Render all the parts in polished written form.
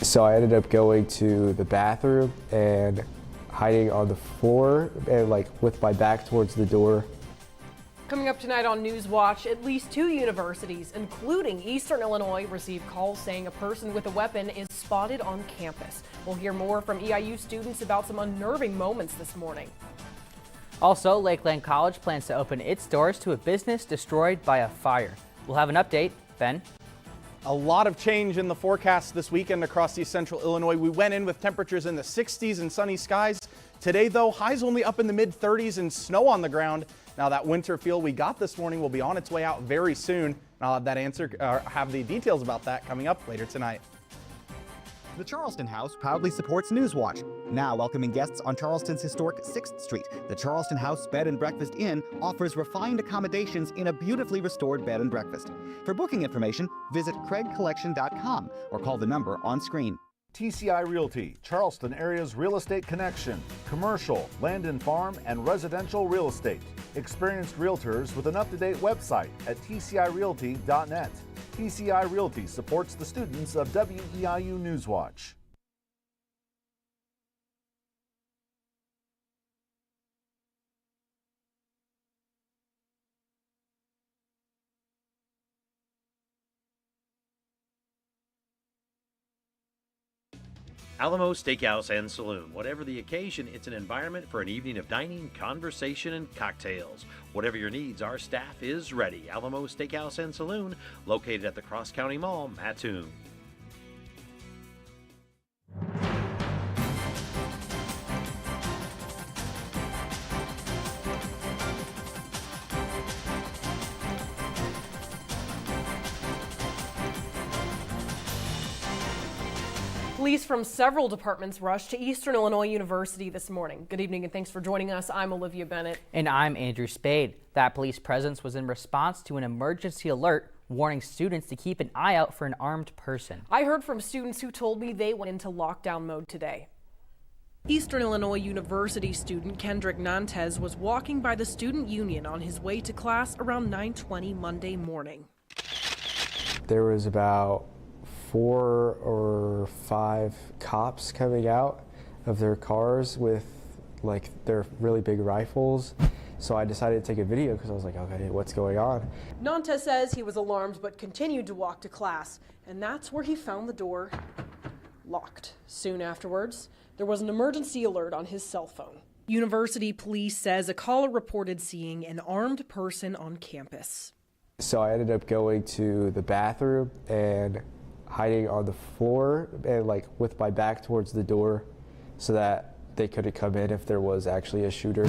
So I ended up going to the bathroom and hiding on the floor and with my back towards the door. Coming up tonight on News Watch, at least 2 universities, including Eastern Illinois, received calls saying a person with a weapon is spotted on campus. We'll hear more from EIU students about some unnerving moments this morning. Also, Lakeland College plans to open its doors to a business destroyed by a fire. We'll have an update. Ben? A lot of change in the forecast this weekend across East Central Illinois. We went in with temperatures in the 60s and sunny skies. Today, though, highs only up in the mid-30s and snow on the ground. Now, that winter feel we got this morning will be on its way out very soon. And I'll have the details about that coming up later tonight. The Charleston House proudly supports Newswatch. Now welcoming guests on Charleston's historic 6th Street, the Charleston House Bed and Breakfast Inn offers refined accommodations in a beautifully restored bed and breakfast. For booking information, visit craigcollection.com or call the number on screen. TCI Realty, Charleston area's real estate connection, commercial, land and farm, and residential real estate. Experienced realtors with an up-to-date website at tcirealty.net. TCI Realty supports the students of WEIU Newswatch. Alamo Steakhouse and Saloon. Whatever the occasion, it's an environment for an evening of dining, conversation, and cocktails. Whatever your needs, our staff is ready. Alamo Steakhouse and Saloon, located at the Cross County Mall, Mattoon. Police from several departments rushed to Eastern Illinois University this morning. Good evening and thanks for joining us. I'm Olivia Bennett. And I'm Andrew Spade. That police presence was in response to an emergency alert warning students to keep an eye out for an armed person. I heard from students who told me they went into lockdown mode today. Eastern Illinois University student Kendrick Nantes was walking by the student union on his way to class around 9:20 Monday morning. There was about 4 or 5 cops coming out of their cars with their really big rifles. So I decided to take a video because I was like, okay, what's going on? Nantes says he was alarmed but continued to walk to class, and that's where he found the door locked. Soon afterwards, there was an emergency alert on his cell phone. University police says a caller reported seeing an armed person on campus. So I ended up going to the bathroom and hiding on the floor and with my back towards the door so that they couldn't come in if there was actually a shooter.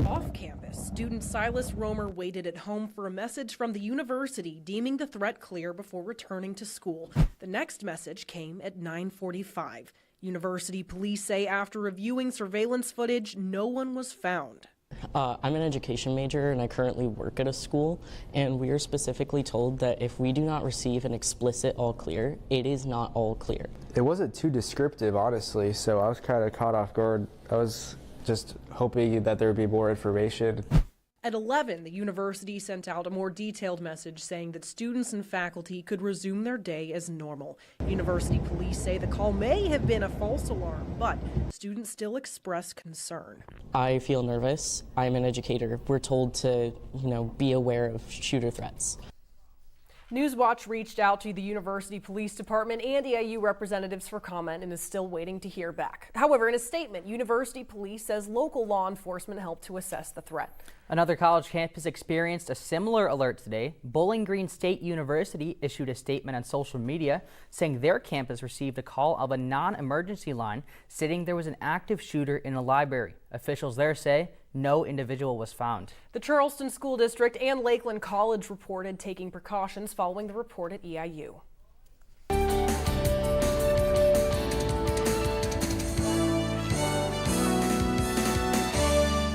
Off campus, student Silas Romer waited at home for a message from the university deeming the threat clear before returning to school. The next message came at 9:45. University police say after reviewing surveillance footage, no one was found. I'm an education major and I currently work at a school, and we are specifically told that if we do not receive an explicit all clear, it is not all clear. It wasn't too descriptive, honestly, so I was kind of caught off guard. I was just hoping that there would be more information. At 11, the university sent out a more detailed message saying that students and faculty could resume their day as normal. University police say the call may have been a false alarm, but students still express concern. I feel nervous. I'm an educator. We're told to, be aware of shooter threats. Newswatch reached out to the University Police Department and EIU representatives for comment and is still waiting to hear back. However, in a statement, University Police says local law enforcement helped to assess the threat. Another college campus experienced a similar alert today. Bowling Green State University issued a statement on social media saying their campus received a call of a non-emergency line stating there was an active shooter in a library. Officials there say no individual was found. The Charleston School District and Lakeland College reported taking precautions following the report at EIU.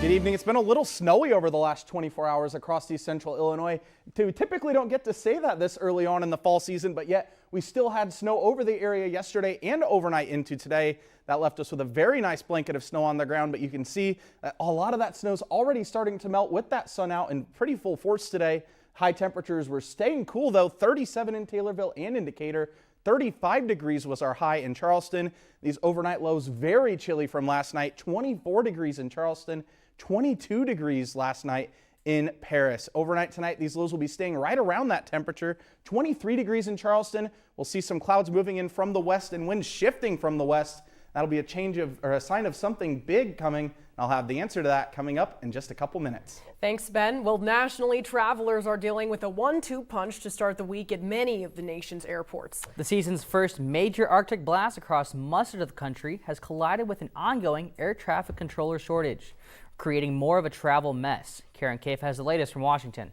Good evening. It's been a little snowy over the last 24 hours across East Central Illinois. We typically don't get to say that this early on in the fall season, but yet we still had snow over the area yesterday and overnight into today. That left us with a very nice blanket of snow on the ground, but you can see that a lot of that snow is already starting to melt with that sun out in pretty full force today. High temperatures were staying cool though, 37 in Taylorville and in Decatur, 35 degrees was our high in Charleston. These overnight lows very chilly from last night. 24 degrees in Charleston, 22 degrees last night in Paris. Overnight tonight, these lows will be staying right around that temperature. 23 degrees in Charleston. We'll see some clouds moving in from the west and winds shifting from the west. That'll be a sign of something big coming. I'll have the answer to that coming up in just a couple minutes. Thanks, Ben. Well, nationally, travelers are dealing with a 1-2 punch to start the week at many of the nation's airports. The season's first major Arctic blast across much of the country has collided with an ongoing air traffic controller shortage, creating more of a travel mess. Karen Cave has the latest from Washington.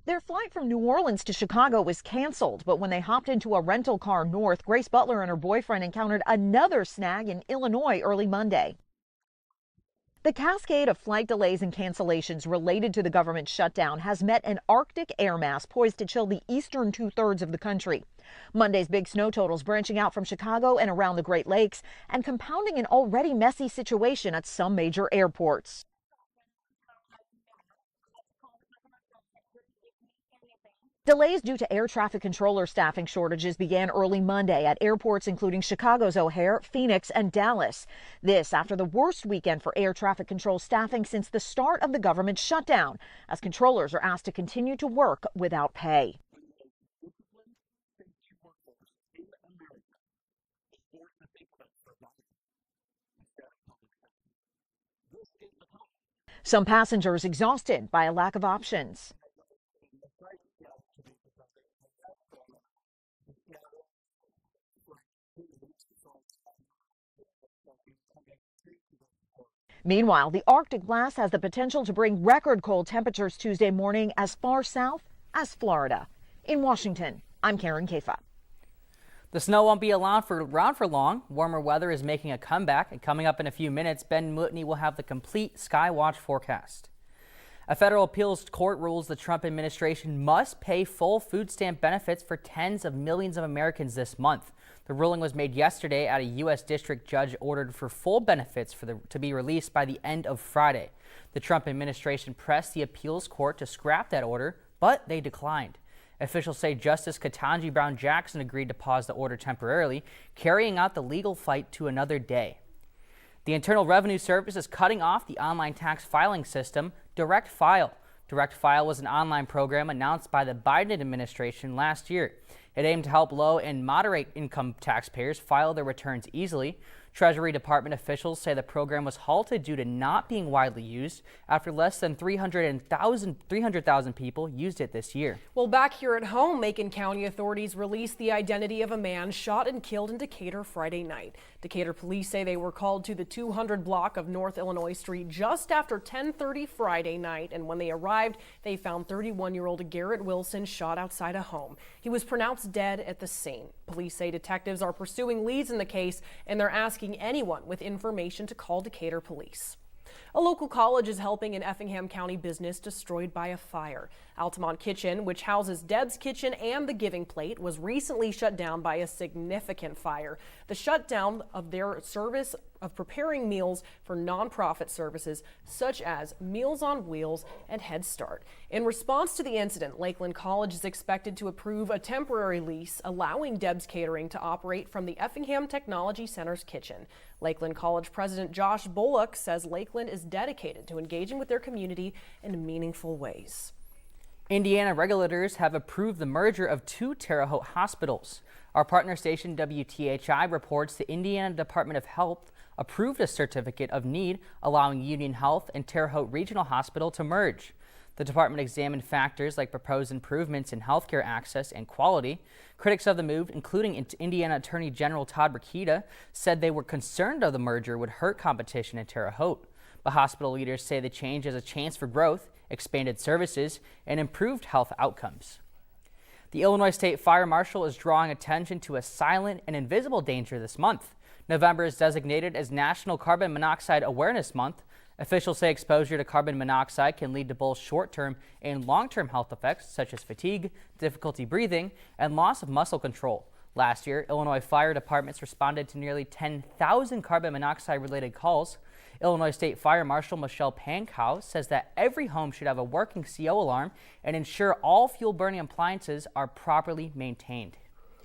Their flight from New Orleans to Chicago was canceled, but when they hopped into a rental car north, Grace Butler and her boyfriend encountered another snag in Illinois early Monday. The cascade of flight delays and cancellations related to the government shutdown has met an Arctic air mass poised to chill the eastern two-thirds of the country. Monday's big snow totals branching out from Chicago and around the Great Lakes and compounding an already messy situation at some major airports. Delays due to air traffic controller staffing shortages began early Monday at airports including Chicago's O'Hare, Phoenix, and Dallas. This after the worst weekend for air traffic control staffing since the start of the government shutdown, as controllers are asked to continue to work without pay. Some passengers exhausted by a lack of options. Meanwhile, the Arctic blast has the potential to bring record cold temperatures Tuesday morning as far south as Florida. In Washington, I'm Karen Caifa. The snow won't be around for long. Warmer weather is making a comeback, and coming up in a few minutes, Ben Mootney will have the complete Skywatch forecast. A federal appeals court rules the Trump administration must pay full food stamp benefits for tens of millions of Americans this month. The ruling was made yesterday at a U.S. district judge ordered for full benefits to be released by the end of Friday. The Trump administration pressed the appeals court to scrap that order, but they declined. Officials say Justice Ketanji Brown Jackson agreed to pause the order temporarily, carrying out the legal fight to another day. The Internal Revenue Service is cutting off the online tax filing system, Direct File. Direct File was an online program announced by the Biden administration last year. It aimed to help low and moderate income taxpayers file their returns easily. Treasury Department officials say the program was halted due to not being widely used after less than 300,000 people used it this year. Well, back here at home, Macon County authorities released the identity of a man shot and killed in Decatur Friday night. Decatur police say they were called to the 200 block of North Illinois Street just after 10:30 Friday night, and when they arrived, they found 31-year-old Garrett Wilson shot outside a home. He was pronounced dead at the scene. Police say detectives are pursuing leads in the case, and they're asking anyone with information to call Decatur police. A local college is helping an Effingham County business destroyed by a fire. Altamont Kitchen, which houses Deb's Kitchen and The Giving Plate, was recently shut down by a significant fire. The shutdown of their service of preparing meals for nonprofit services such as Meals on Wheels and Head Start. In response to the incident, Lakeland College is expected to approve a temporary lease allowing Deb's Catering to operate from the Effingham Technology Center's kitchen. Lakeland College President Josh Bullock says Lakeland is dedicated to engaging with their community in meaningful ways. Indiana regulators have approved the merger of two Terre Haute hospitals. Our partner station WTHI reports the Indiana Department of Health approved a certificate of need allowing Union Health and Terre Haute Regional Hospital to merge. The department examined factors like proposed improvements in healthcare access and quality. Critics of the move, including Indiana Attorney General Todd Rokita, said they were concerned the merger would hurt competition in Terre Haute. But hospital leaders say the change is a chance for growth, expanded services, and improved health outcomes. The Illinois State Fire Marshal is drawing attention to a silent and invisible danger this month. November is designated as National Carbon Monoxide Awareness Month. Officials say exposure to carbon monoxide can lead to both short-term and long-term health effects such as fatigue, difficulty breathing, and loss of muscle control. Last year, Illinois fire departments responded to nearly 10,000 carbon monoxide-related calls. Illinois State Fire Marshal Michelle Pankow says that every home should have a working CO alarm and ensure all fuel-burning appliances are properly maintained.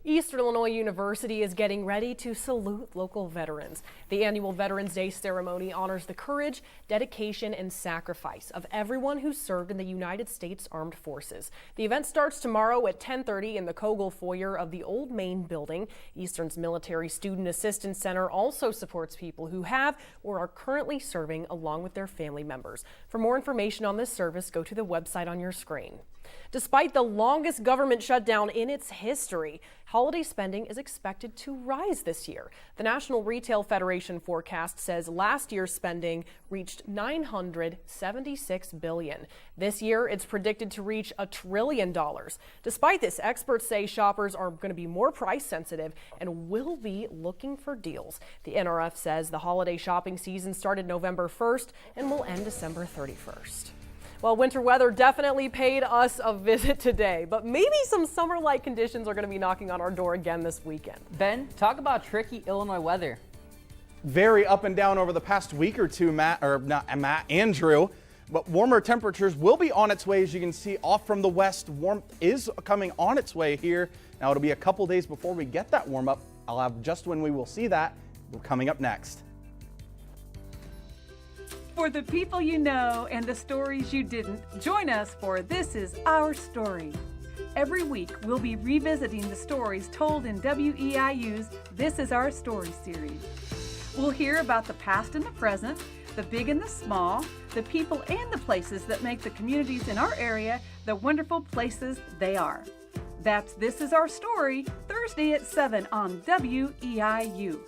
Eastern Illinois University is getting ready to salute local veterans. The annual Veterans Day ceremony honors the courage, dedication, and sacrifice of everyone who served in the United States Armed Forces. The event starts tomorrow at 10:30 in the Kogel foyer of the Old Main Building. Eastern's Military Student Assistance Center also supports people who have or are currently serving along with their family members. For more information on this service, go to the website on your screen. Despite the longest government shutdown in its history, holiday spending is expected to rise this year. The National Retail Federation forecast says last year's spending reached $976 billion. This year, it's predicted to reach $1 trillion. Despite this, experts say shoppers are going to be more price sensitive and will be looking for deals. The NRF says the holiday shopping season started November 1st and will end December 31st. Well, winter weather definitely paid us a visit today, but maybe some summer-like conditions are going to be knocking on our door again this weekend. Ben, talk about tricky Illinois weather. Very up and down over the past week or two, Andrew. But warmer temperatures will be on its way, as you can see off from the west. Warmth is coming on its way here. Now it'll be a couple days before we get that warm up. I'll have just when we will see that coming up next. For the people you know and the stories you didn't, join us for This Is Our Story. Every week, we'll be revisiting the stories told in WEIU's This Is Our Story series. We'll hear about the past and the present, the big and the small, the people and the places that make the communities in our area the wonderful places they are. That's This Is Our Story, Thursday at 7 on WEIU.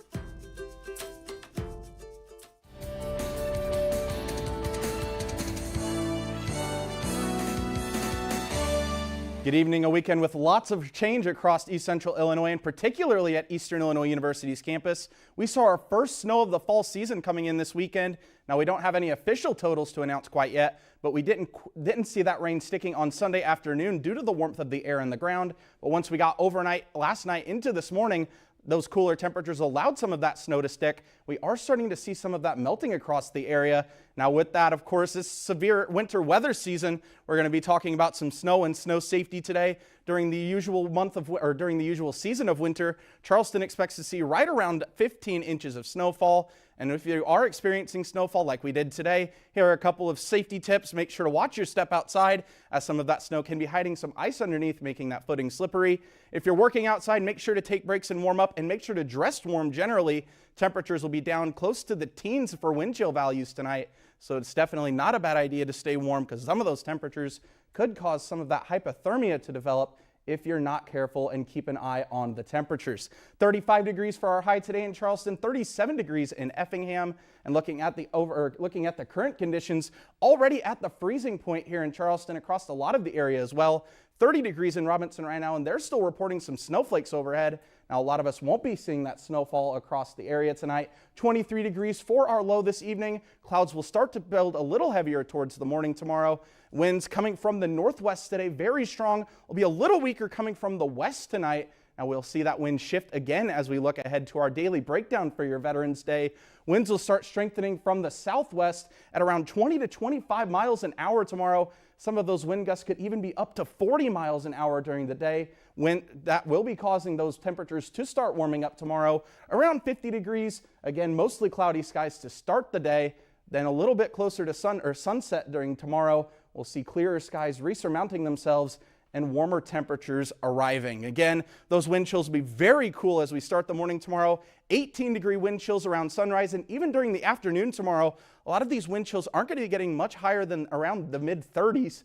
Good evening. A weekend with lots of change across East Central Illinois, and particularly at Eastern Illinois University's campus. We saw our first snow of the fall season coming in this weekend. Now, we don't have any official totals to announce quite yet, but we didn't see that rain sticking on Sunday afternoon due to the warmth of the air in the ground. But once we got overnight last night into this morning, those cooler temperatures allowed some of that snow to stick. We are starting to see some of that melting across the area. Now with that, of course, this severe winter weather season, we're going to be talking about some snow and snow safety today. During the usual season of winter, Charleston expects to see right around 15 inches of snowfall. And if you are experiencing snowfall like we did today, here are a couple of safety tips. Make sure to watch your step outside, as some of that snow can be hiding some ice underneath, making that footing slippery. If you're working outside, make sure to take breaks and warm up, and make sure to dress warm generally. Temperatures will be down close to the teens for wind chill values tonight, so it's definitely not a bad idea to stay warm, because some of those temperatures could cause some of that hypothermia to develop if you're not careful and keep an eye on the temperatures. 35 degrees for our high today in Charleston, 37 degrees in Effingham, and looking at the current conditions, already at the freezing point here in Charleston across a lot of the area as well. 30 degrees in Robinson right now, and they're still reporting some snowflakes overhead. Now, a lot of us won't be seeing that snowfall across the area tonight. 23 degrees for our low this evening. Clouds will start to build a little heavier towards the morning tomorrow. Winds coming from the northwest today, very strong. Will be a little weaker coming from the west tonight. Now we'll see that wind shift again as we look ahead to our daily breakdown for your Veterans Day. Winds will start strengthening from the southwest at around 20 to 25 miles an hour tomorrow. Some of those wind gusts could even be up to 40 miles an hour during the day. That will be causing those temperatures to start warming up tomorrow. Around 50 degrees, again, mostly cloudy skies to start the day. Then a little bit closer to sunset during tomorrow, we'll see clearer skies resurmounting themselves and warmer temperatures arriving. Again, those wind chills will be very cool as we start the morning tomorrow. 18-degree wind chills around sunrise, and even during the afternoon tomorrow, a lot of these wind chills aren't going to be getting much higher than around the mid-30s.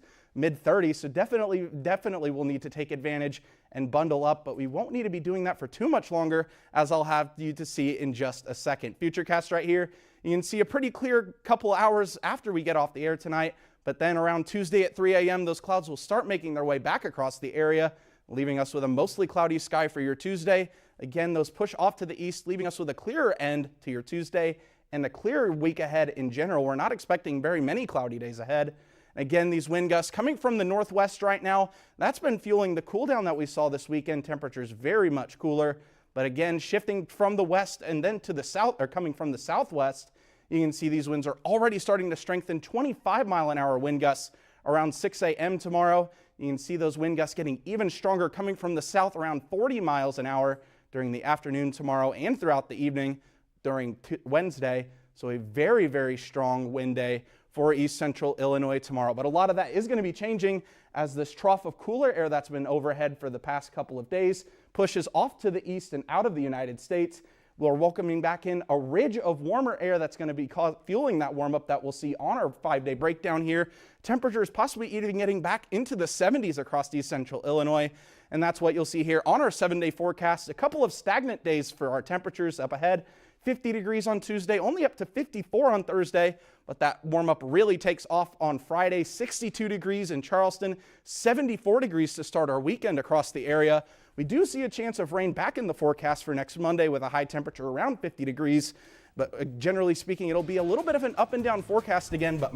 So definitely we'll need to take advantage and bundle up, but we won't need to be doing that for too much longer, as I'll have you to see in just a second. Futurecast right here, you can see a pretty clear couple hours after we get off the air tonight. But then around Tuesday at 3 a.m., those clouds will start making their way back across the area, leaving us with a mostly cloudy sky for your Tuesday. Again, those push off to the east, leaving us with a clearer end to your Tuesday and a clearer week ahead in general. We're not expecting very many cloudy days ahead. Again, these wind gusts coming from the northwest right now, that's been fueling the cool down that we saw this weekend. Temperatures very much cooler, but again, shifting from the west and then to the south, or coming from the southwest. You can see these winds are already starting to strengthen. 25-mile-an-hour wind gusts around 6 a.m. tomorrow. You can see those wind gusts getting even stronger, coming from the south around 40 miles an hour during the afternoon tomorrow and throughout the evening during Wednesday. So a very, very strong wind day for East Central Illinois tomorrow. But a lot of that is going to be changing as this trough of cooler air that's been overhead for the past couple of days pushes off to the east and out of the United States. We're welcoming back in a ridge of warmer air that's going to be fueling that warm up that we'll see on our 5-day breakdown here. Temperatures possibly even getting back into the 70s across East Central Illinois. And that's what you'll see here on our 7-day forecast. A couple of stagnant days for our temperatures up ahead. 50 degrees on Tuesday, only up to 54 on Thursday, but that warm up really takes off on Friday. 62 degrees in Charleston, 74 degrees to start our weekend across the area. We do see a chance of rain back in the forecast for next Monday with a high temperature around 50 degrees. But generally speaking, it'll be a little bit of an up and down forecast again, but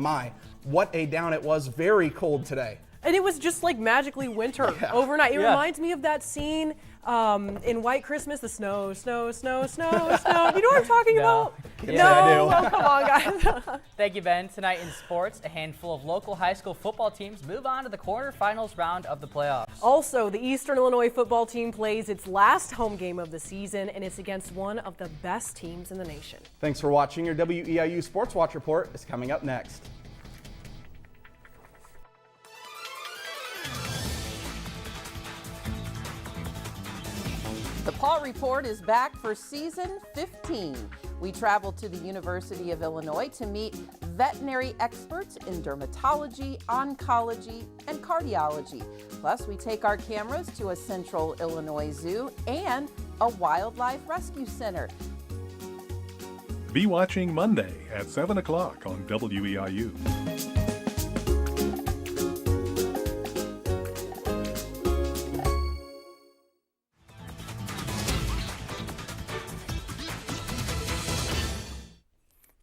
what a down it was. Very cold today. And it was just like magically winter overnight. It reminds me of that scene in White Christmas, the snow. You know what I'm talking about? No, well, come on, guys. Thank you, Ben. Tonight in sports, a handful of local high school football teams move on to the quarterfinals round of the playoffs. Also, the Eastern Illinois football team plays its last home game of the season, and it's against one of the best teams in the nation. Thanks for watching. Your WEIU Sports Watch Report is coming up next. The Paw Report is back for season 15. We travel to the University of Illinois to meet veterinary experts in dermatology, oncology, and cardiology. Plus, we take our cameras to a Central Illinois zoo and a wildlife rescue center. Be watching Monday at 7 o'clock on WEIU.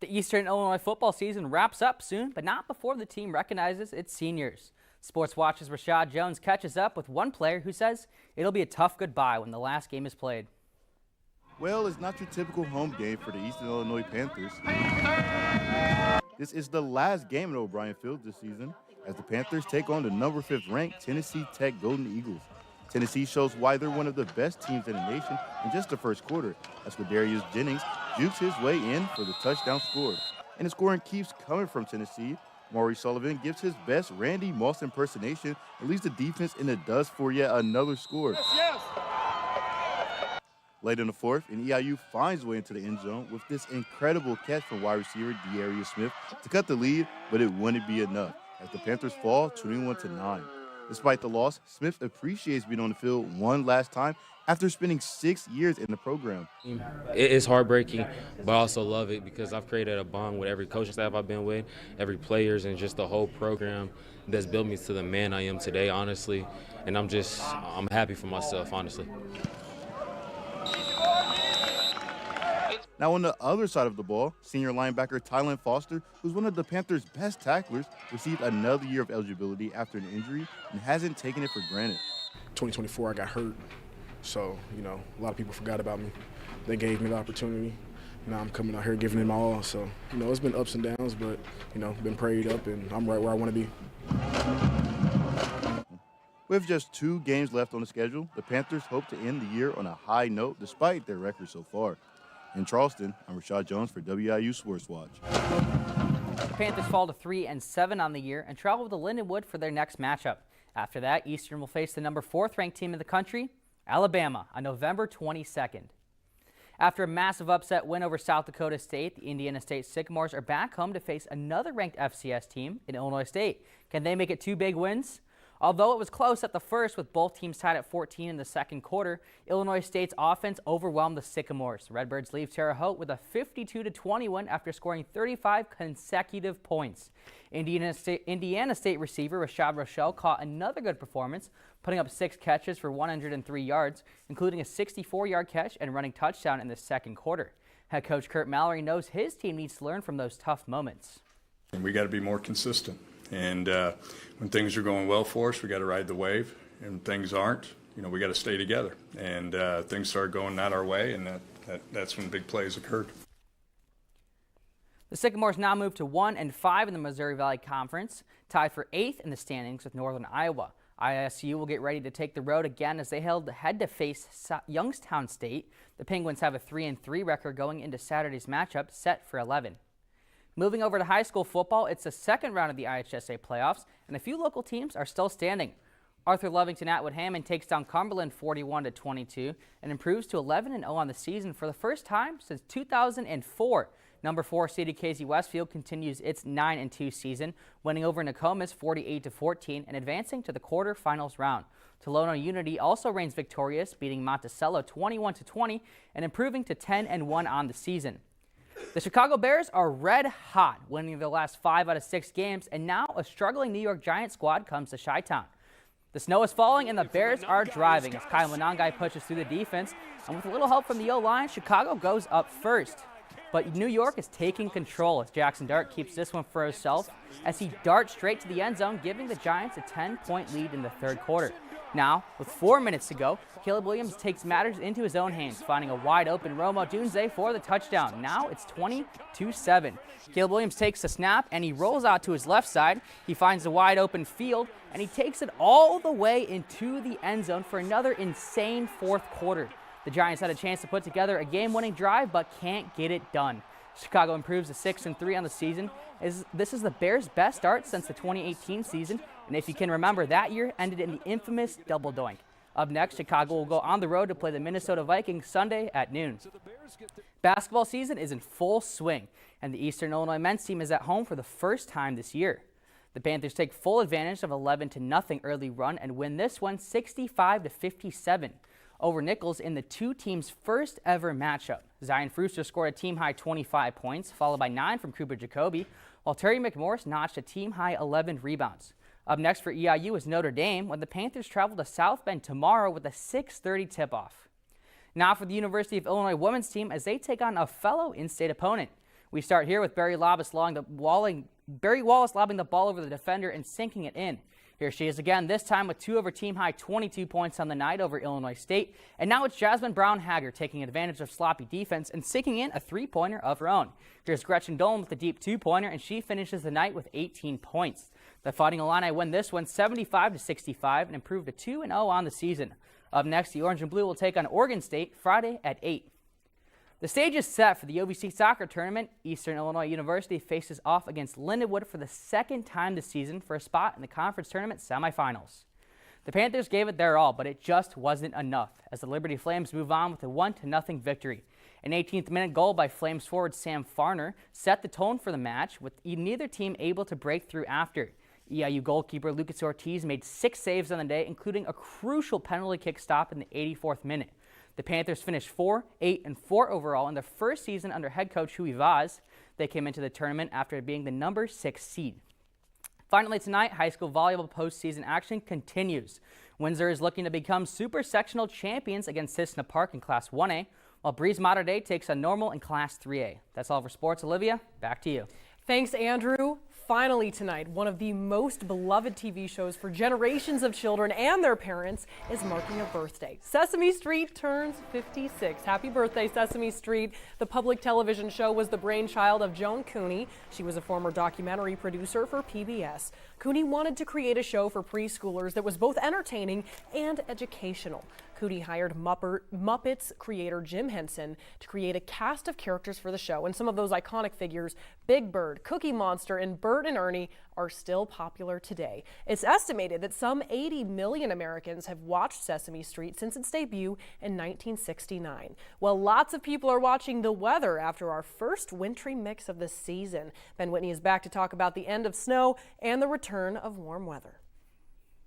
The Eastern Illinois football season wraps up soon, but not before the team recognizes its seniors. Sports Watch's Rashad Jones catches up with one player who says it'll be a tough goodbye when the last game is played. Well, it's not your typical home game for the Eastern Illinois Panthers. This is the last game at O'Brien Field this season as the Panthers take on the number 5th ranked Tennessee Tech Golden Eagles. Tennessee shows why they're one of the best teams in the nation in just the first quarter, as Quadarius Jennings jukes his way in for the touchdown score. And the scoring keeps coming from Tennessee. Maury Sullivan gives his best Randy Moss impersonation and leads the defense in the dust for yet another score. Yes. Late in the fourth, and EIU finds way into the end zone with this incredible catch from wide receiver De'Arius Smith to cut the lead, but it wouldn't be enough as the Panthers fall 21-9. Despite the loss, Smith appreciates being on the field one last time after spending 6 years in the program. It's heartbreaking, but I also love it because I've created a bond with every coaching staff I've been with, every players, and just the whole program that's built me to the man I am today, honestly. And I'm happy for myself, honestly. Now on the other side of the ball, senior linebacker Tylen Foster, who's one of the Panthers' best tacklers, received another year of eligibility after an injury and hasn't taken it for granted. 2024, I got hurt, so, a lot of people forgot about me. They gave me the opportunity. Now I'm coming out here giving it my all, so, it's been ups and downs, but, been prayed up, and I'm right where I want to be. With just 2 games left on the schedule, the Panthers hope to end the year on a high note despite their record so far. In Charleston, I'm Rashad Jones for WEIU Sports Watch. The Panthers fall to 3-7 on the year and travel to Lindenwood for their next matchup. After that, Eastern will face the number 4th ranked team in the country, Alabama, on November 22nd. After a massive upset win over South Dakota State, the Indiana State Sycamores are back home to face another ranked FCS team in Illinois State. Can they make it 2 big wins? Although it was close at the first with both teams tied at 14 in the second quarter, Illinois State's offense overwhelmed the Sycamores. Redbirds leave Terre Haute with a 52-20 win after scoring 35 consecutive points. Indiana State receiver Rashad Rochelle caught another good performance, putting up 6 catches for 103 yards, including a 64-yard catch and running touchdown in the second quarter. Head coach Kurt Mallory knows his team needs to learn from those tough moments. And we got to be more consistent. And when things are going well for us, we got to ride the wave. And when things aren't, we got to stay together. And things start going not our way, and that's when big plays occurred. The Sycamores now move to 1-5 in the Missouri Valley Conference, tied for 8th in the standings with Northern Iowa. ISU will get ready to take the road again as they head to face Youngstown State. The Penguins have a 3-3 record going into Saturday's matchup, set for 11. Moving over to high school football, it's the second round of the IHSA playoffs, and a few local teams are still standing. Arthur Lovington Atwood Hammond takes down Cumberland 41-22 and improves to 11-0 on the season for the first time since 2004. Number 4 seeded Casey Westfield continues its 9-2 season, winning over Nokomis 48-14 and advancing to the quarterfinals round. Tolono Unity also reigns victorious, beating Monticello 21-20 and improving to 10-1 on the season. The Chicago Bears are red hot, winning their last 5 out of 6 games, and now a struggling New York Giants squad comes to Chi-Town. The snow is falling and the Bears are driving as Kyle Monangai pushes through the defense, and with a little help from the O-line, Chicago goes up first. But New York is taking control as Jackson Dart keeps this one for himself as he darts straight to the end zone, giving the Giants a 10-point lead in the third quarter. Now, with 4 minutes to go, Caleb Williams takes matters into his own hands, finding a wide-open Romo Dunze for the touchdown. Now it's 22-7. Caleb Williams takes the snap, and he rolls out to his left side. He finds a wide-open field, and he takes it all the way into the end zone for another insane fourth quarter. The Giants had a chance to put together a game-winning drive, but can't get it done. Chicago improves to 6-3 on the season. This is the Bears' best start since the 2018 season, and if you can remember, that year ended in the infamous double doink. Up next, Chicago will go on the road to play the Minnesota Vikings Sunday at noon. Basketball season is in full swing, and the Eastern Illinois men's team is at home for the first time this year. The Panthers take full advantage of 11-0 early run and win this one 65-57. Over Nichols in the two teams' first ever matchup. Zion Frooster scored a team-high 25 points, followed by 9 from Cooper Jacoby, while Terry McMorris notched a team-high 11 rebounds. Up next for EIU is Notre Dame, when the Panthers travel to South Bend tomorrow with a 6:30 tip-off. Now for the University of Illinois women's team as they take on a fellow in-state opponent. We start here with Barry Wallace lobbing the ball over the defender and sinking it in. Here she is again, this time with 2 of her team-high 22 points on the night over Illinois State. And now it's Jasmine Brown-Hager taking advantage of sloppy defense and sinking in a 3-pointer of her own. Here's Gretchen Dolan with a deep 2-pointer, and she finishes the night with 18 points. The Fighting Illini win this one 75-65 and improve to 2-0 on the season. Up next, the Orange and Blue will take on Oregon State Friday at 8. The stage is set for the OVC soccer tournament. Eastern Illinois University faces off against Lindenwood for the second time this season for a spot in the conference tournament semifinals. The Panthers gave it their all, but it just wasn't enough as the Liberty Flames move on with a 1-0 victory. An 18th-minute goal by Flames forward Sam Farner set the tone for the match, with neither team able to break through after. EIU goalkeeper Lucas Ortiz made 6 saves on the day, including a crucial penalty kick stop in the 84th minute. The Panthers finished 4-8-4 overall in their first season under head coach Hui Vaz. They came into the tournament after being the number 6 seed. Finally tonight, high school volleyball postseason action continues. Windsor is looking to become super sectional champions against Cissna Park in Class 1A, while Breeze Mater Dei takes on Normal in Class 3A. That's all for sports. Olivia, back to you. Thanks, Andrew. Finally tonight, one of the most beloved TV shows for generations of children and their parents is marking a birthday. Sesame Street turns 56. Happy birthday, Sesame Street. The public television show was the brainchild of Joan Cooney. She was a former documentary producer for PBS. Cooney wanted to create a show for preschoolers that was both entertaining and educational. Cooney hired Muppets creator Jim Henson to create a cast of characters for the show, and some of those iconic figures, Big Bird, Cookie Monster, and Bert and Ernie, are still popular today. It's estimated that some 80 million Americans have watched Sesame Street since its debut in 1969. Well, lots of people are watching the weather after our first wintry mix of the season. Ben Whitney is back to talk about the end of snow and the return of warm weather.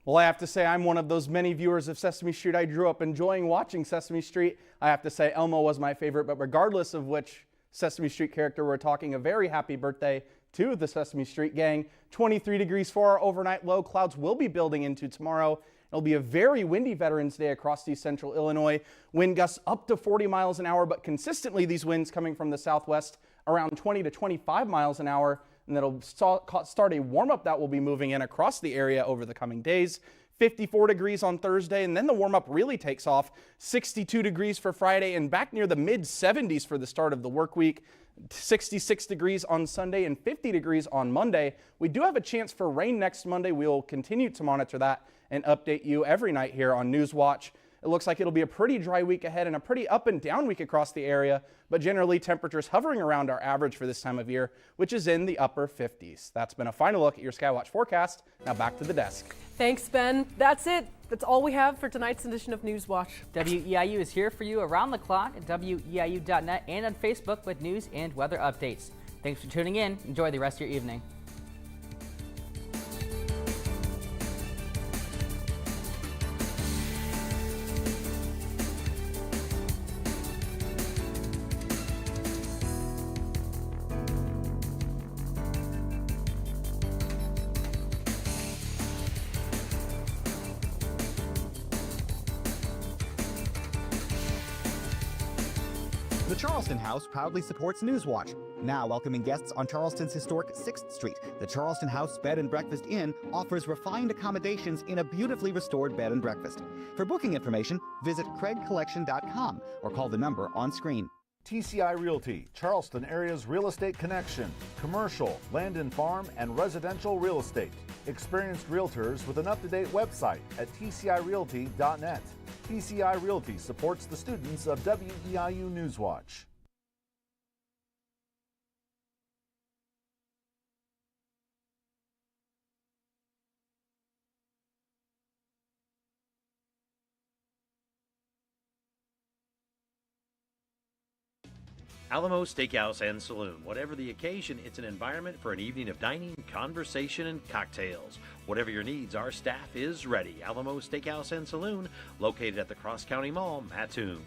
Well, I have to say I'm one of those many viewers of Sesame Street. I grew up enjoying watching Sesame Street. I have to say Elmo was my favorite, but regardless of which Sesame Street character we're talking, a very happy birthday to the Sesame Street gang. 23 degrees for our overnight low. Clouds will be building into tomorrow. It'll be a very windy Veterans Day across East Central Illinois. Wind gusts up to 40 miles an hour, but consistently these winds coming from the southwest around 20 to 25 miles an hour. And that'll start a warm-up that will be moving in across the area over the coming days. 54 degrees on Thursday, and then the warm-up really takes off. 62 degrees for Friday and back near the mid-70s for the start of the work week. 66 degrees on Sunday and 50 degrees on Monday. We do have a chance for rain next Monday. We'll continue to monitor that and update you every night here on Newswatch. It looks like it'll be a pretty dry week ahead and a pretty up and down week across the area, but generally temperatures hovering around our average for this time of year, which is in the upper 50s. That's been a final look at your Skywatch forecast. Now back to the desk. Thanks, Ben. That's it. That's all we have for tonight's edition of Newswatch. WEIU is here for you around the clock at WEIU.net and on Facebook with news and weather updates. Thanks for tuning in. Enjoy the rest of your evening. The Charleston House proudly supports Newswatch. Now welcoming guests on Charleston's historic 6th Street, the Charleston House Bed and Breakfast Inn offers refined accommodations in a beautifully restored bed and breakfast. For booking information, visit craigcollection.com or call the number on screen. TCI Realty, Charleston area's real estate connection. Commercial, land and farm, and residential real estate. Experienced realtors with an up-to-date website at tcirealty.net. TCI Realty supports the students of WEIU Newswatch. Alamo Steakhouse and Saloon. Whatever the occasion, it's an environment for an evening of dining, conversation, and cocktails. Whatever your needs, our staff is ready. Alamo Steakhouse and Saloon, located at the Cross County Mall, Mattoon.